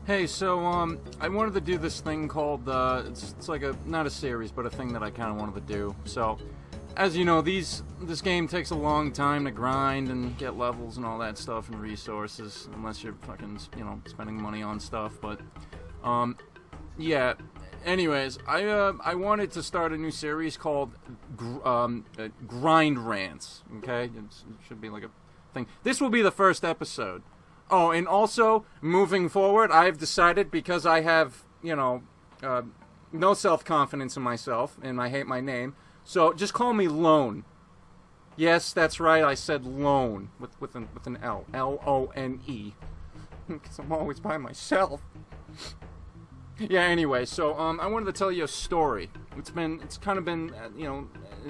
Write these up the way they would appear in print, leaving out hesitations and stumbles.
Hey, so, I wanted to do this thing called, it's like not a series, but a thing that I kind of wanted to do. So, as you know, this game takes a long time to grind and get levels and all that stuff and resources, unless you're fucking, spending money on stuff, but, yeah. Anyways, I wanted to start a new series called, Grind Rants, okay? It should be like a thing. This will be the first episode. Oh, and also, moving forward, I've decided, because I have, no self-confidence in myself, and I hate my name, so just call me Lone. Yes, that's right, I said Lone, with an L. L-O-N-E. Because I'm always by myself. Yeah, anyway, so, I wanted to tell you a story. It's kind of been,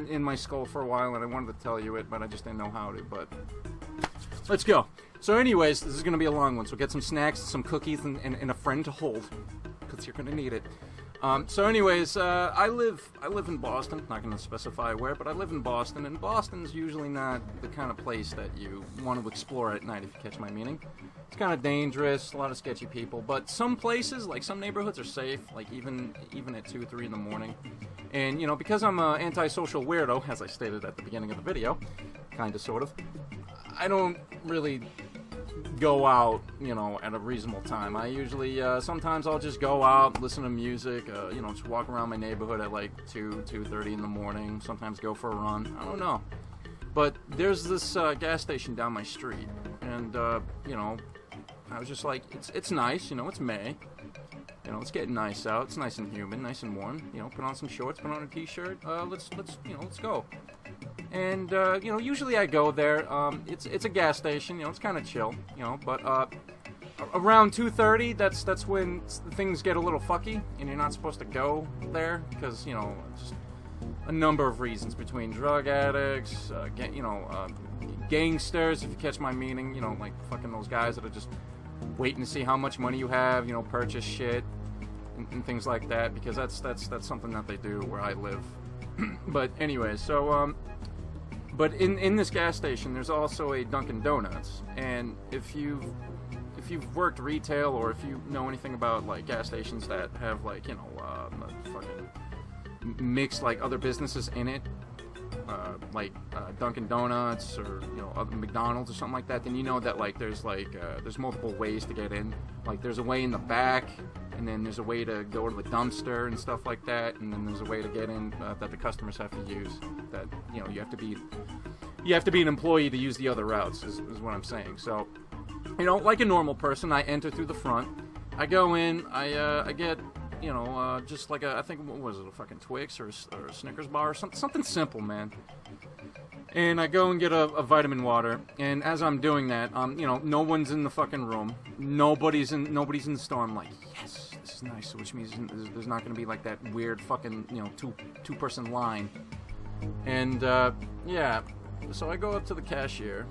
in my skull for a while, and I wanted to tell you it, but I just didn't know how to, but... Let's go. So anyways, this is going to be a long one, so get some snacks, some cookies, and a friend to hold, because you're going to need it. So anyways, I live in Boston, not going to specify where, but I live in Boston, and Boston's usually not the kind of place that you want to explore at night, if you catch my meaning. It's kind of dangerous, a lot of sketchy people, but some places, like some neighborhoods, are safe, like even at 2, 3 in the morning. And, because I'm an antisocial weirdo, as I stated at the beginning of the video, kind of, sort of, I don't really go out, at a reasonable time. I usually, sometimes I'll just go out, listen to music, just walk around my neighborhood at like 2:30 in the morning, sometimes go for a run, I don't know. But there's this gas station down my street, and, I was just like, it's nice, it's May, it's getting nice out, it's nice and humid, nice and warm, put on some shorts, put on a t-shirt, let's go. And, usually I go there, it's a gas station, it's kind of chill, but, around 2:30, that's when things get a little fucky, and you're not supposed to go there, because, just a number of reasons, between drug addicts, gangsters, if you catch my meaning, like fucking those guys that are just waiting to see how much money you have, purchase shit, and things like that, because that's something that they do where I live. But anyway, so, but in this gas station, there's also a Dunkin' Donuts, and if you've worked retail, or if you know anything about, like, gas stations that have, like, fucking mixed, like, other businesses in it, like Dunkin' Donuts, or, other McDonald's or something like that, then you know that, like, there's multiple ways to get in. Like, there's a way in the back, and then there's a way to go to the dumpster and stuff like that, and then there's a way to get in that the customers have to use. That, you have to be an employee to use the other routes, is what I'm saying. So, like a normal person, I enter through the front. I go in, I get, just like I think, what was it, a fucking Twix or a Snickers bar or something simple, man. And I go and get a vitamin water, and as I'm doing that, no one's in the fucking room. Nobody's in the store. I'm like, yes, this is nice, which means there's not going to be like that weird fucking, two-person line. And, yeah, so I go up to the cashier.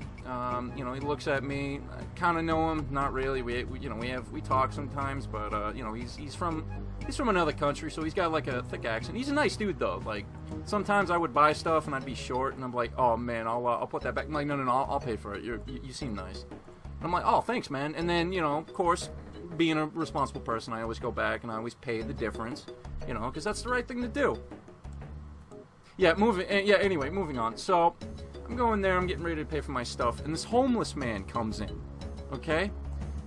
He looks at me. I kind of know him, not really. We talk sometimes, but he's from another country, so he's got like a thick accent. He's a nice dude though. Like, sometimes I would buy stuff and I'd be short, and I'm like, oh man, I'll put that back. I'm like, no, I'll pay for it. You seem nice. And I'm like, oh, thanks, man. And then, of course, being a responsible person, I always go back and I always pay the difference, because that's the right thing to do. Yeah, anyway, moving on. So, I'm going there, I'm getting ready to pay for my stuff, and this homeless man comes in, okay?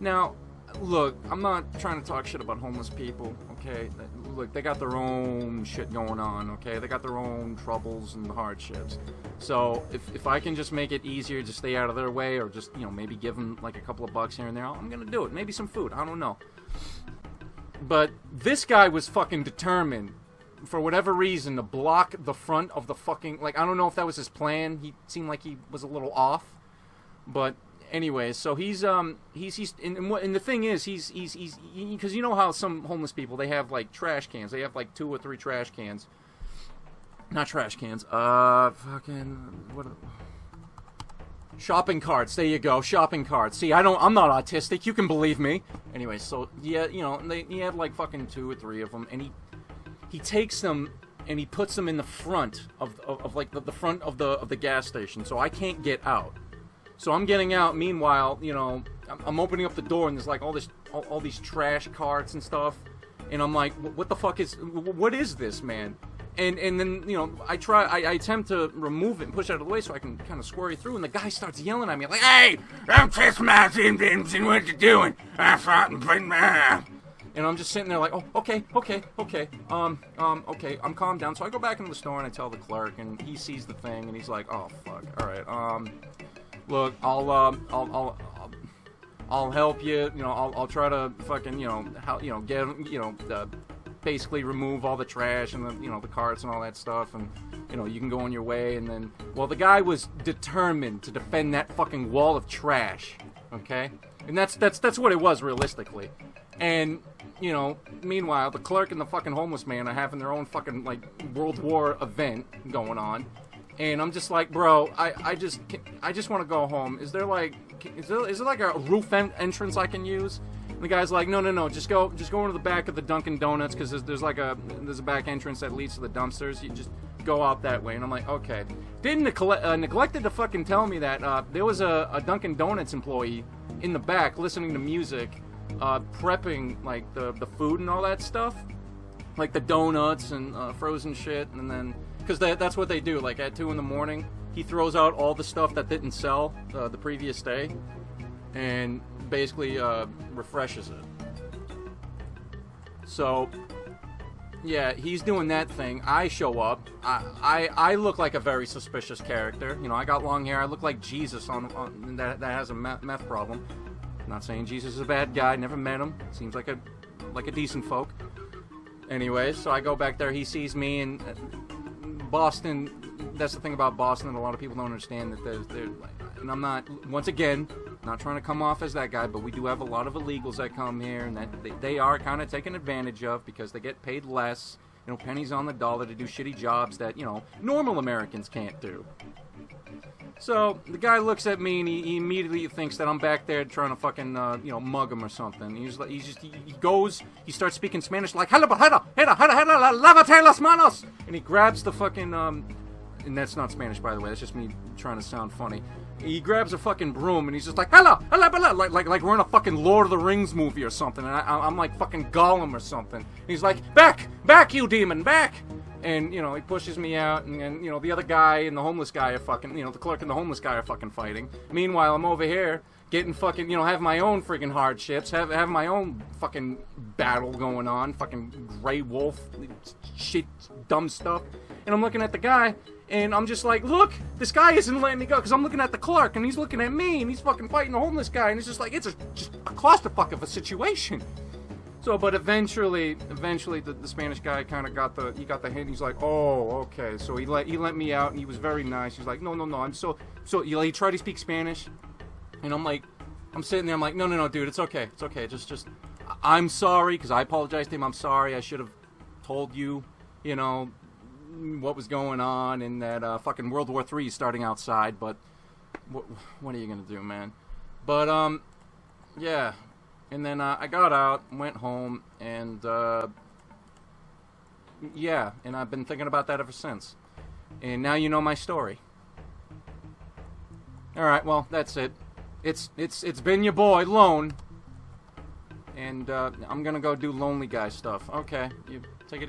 Now, look, I'm not trying to talk shit about homeless people, okay? Look, they got their own shit going on, okay? They got their own troubles and hardships. So, if I can just make it easier to stay out of their way, or just, maybe give them, like, a couple of bucks here and there, I'm gonna do it. Maybe some food, I don't know. But this guy was fucking determined, for whatever reason, to block the front of the fucking, like, I don't know if that was his plan. He seemed like he was a little off, but anyways, so he's and the thing is, he's because you know how some homeless people, they have like trash cans, they have like 2 or 3 trash cans, not trash cans, shopping carts. There you go, shopping carts. See, I'm not autistic. You can believe me. Anyway, so yeah, he had like fucking 2 or 3 of them, and he takes them and he puts them in the front of like the front of the gas station, so I can't get out. So I'm getting out. Meanwhile, I'm opening up the door, and there's like all these trash carts and stuff, and I'm like, what the fuck what is this, man? And then, you know, I attempt to remove it and push it out of the way so I can kind of scurry through, and the guy starts yelling at me like, "Hey, don't test my symptoms and what you're doing. And I'm just sitting there like, oh, okay, okay, I'm calmed down. So I go back into the store and I tell the clerk, and he sees the thing, and he's like, oh, fuck, all right, look, I'll help you, you know, I'll try to fucking, basically remove all the trash and the, you know, the carts and all that stuff, and, you know, you can go on your way. And then, well, the guy was determined to defend that fucking wall of trash, okay? And that's what it was, realistically. And, you know, meanwhile, the clerk and the fucking homeless man are having their own fucking, like, World War event going on. And I'm just like, bro, I just want to go home. Is there like a roof entrance I can use? And the guy's like, no, just go into the back of the Dunkin' Donuts, because there's a back entrance that leads to the dumpsters. You just go out that way. And I'm like, okay. Neglected to fucking tell me that there was a Dunkin' Donuts employee in the back listening to music, prepping like the food and all that stuff, like the donuts and frozen shit. And then, because that's what they do, like at 2 in the morning, he throws out all the stuff that didn't sell the previous day, and basically refreshes it. So yeah, he's doing that thing. I show up. I look like a very suspicious character. You know, I got long hair. I look like Jesus on that has a meth problem. I'm not saying Jesus is a bad guy. Never met him. Seems like a decent folk. Anyways, so I go back there. He sees me, and Boston. That's the thing about Boston that a lot of people don't understand, that they're and I'm not, once again, not trying to come off as that guy, but we do have a lot of illegals that come here, and that they are kind of taken advantage of because they get paid less, you know, pennies on the dollar to do shitty jobs that, you know, normal Americans can't do. So the guy looks at me, and he immediately thinks that I'm back there trying to fucking mug him or something. He starts speaking Spanish like, lávate las manos, and he grabs the fucking and that's not Spanish, by the way. That's just me trying to sound funny. He grabs a fucking broom, and he's just like, hello, like we're in a fucking Lord of the Rings movie or something, and I'm like fucking Gollum or something. And he's like, back, you demon, back! And, you know, he pushes me out, and you know, the other guy and the homeless guy are fucking, you know, the clerk and the homeless guy are fucking fighting. Meanwhile, I'm over here getting fucking, you know, have my own freaking hardships, have my own fucking battle going on, fucking gray wolf, shit, dumb stuff. And I'm looking at the guy, and I'm just like, look, this guy isn't letting me go, because I'm looking at the clerk, and he's looking at me, and he's fucking fighting the homeless guy, and it's just like, it's just a clusterfuck of a situation. So, but eventually, the Spanish guy kind of got the hint. He's like, oh, okay. So he let me out, and he was very nice. He's like, no, I'm so he tried to speak Spanish, and I'm sitting there, I'm like, no, dude, it's okay, just, I'm sorry, because I apologized to him. I'm sorry, I should have told you, you know, what was going on, and that fucking World War III is starting outside, but what are you gonna do, man? But yeah, and then I got out, went home, and yeah, and I've been thinking about that ever since. And now you know my story. All right, well, that's it. It's been your boy Lone, and I'm gonna go do lonely guy stuff. Okay, you.